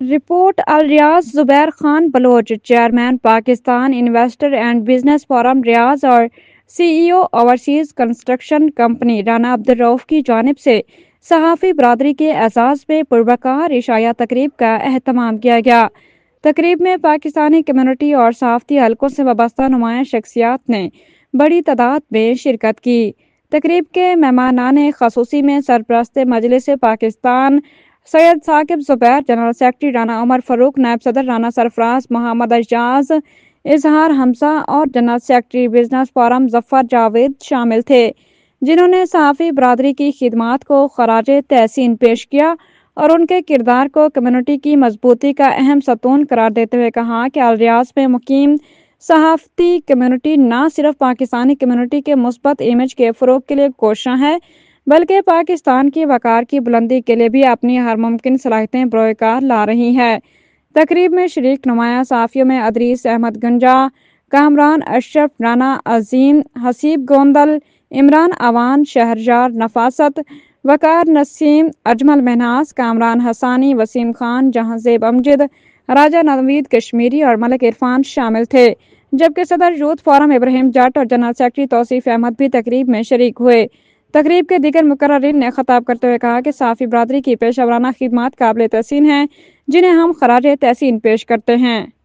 Report Al Riyadh Zubair Khan Baloch chairman Pakistan investor and business forum Riyadh اور C E O overseas construction company Rana Abdulrauf کی جانب سے صحافی برادری کے اعزاز میں پروقار عشائیہ تقریب کا اہتمام کیا گیا۔ تقریب میں پاکستانی کمیونٹی اور صحافتی حلقوں سے وابستہ نمایاں شخصیات نے بڑی تعداد میں شرکت کی۔ تقریب کے مہمانان خصوصی میں سرپرست مجلس پاکستان سید ثاقب زبیر، جنرل سیکرٹری رانا عمر فاروق، نائب صدر رانا سرفراز محمد اعجاز، اظہار حمزہ اور جنرل سیکرٹری بزنس فورم ظفر جاوید شامل تھے، جنہوں نے صحافی برادری کی خدمات کو خراج تحسین پیش کیا اور ان کے کردار کو کمیونٹی کی مضبوطی کا اہم ستون قرار دیتے ہوئے کہا کہ الریاض میں مقیم صحافتی کمیونٹی نہ صرف پاکستانی کمیونٹی کے مثبت امیج کے فروغ کے لیے کوشاں ہے، بلکہ پاکستان کی وقار کی بلندی کے لیے بھی اپنی ہر ممکن صلاحیتیں بروئے کار لا رہی ہے۔ تقریب میں شریک نمایاں صحافیوں میں ادریس احمد گنجا، کامران اشرف، رانا عظیم، حسیب گوندل، عمران اوان، شہریار نفاست، وقار نسیم، اجمل مہناز، کامران حسانی، وسیم خان، جہاں-زیب امجد، راجہ نوید کشمیری اور ملک عرفان شامل تھے، جبکہ صدر یوتھ فورم ابراہیم جٹ اور جنرل سیکرٹری توصیف احمد بھی تقریب میں شریک ہوئے۔ تقریب کے دیگر مقررین نے خطاب کرتے ہوئے کہا کہ صحافی برادری کی پیشہ ورانہ خدمات قابل تحسین ہیں، جنہیں ہم خراج تحسین پیش کرتے ہیں۔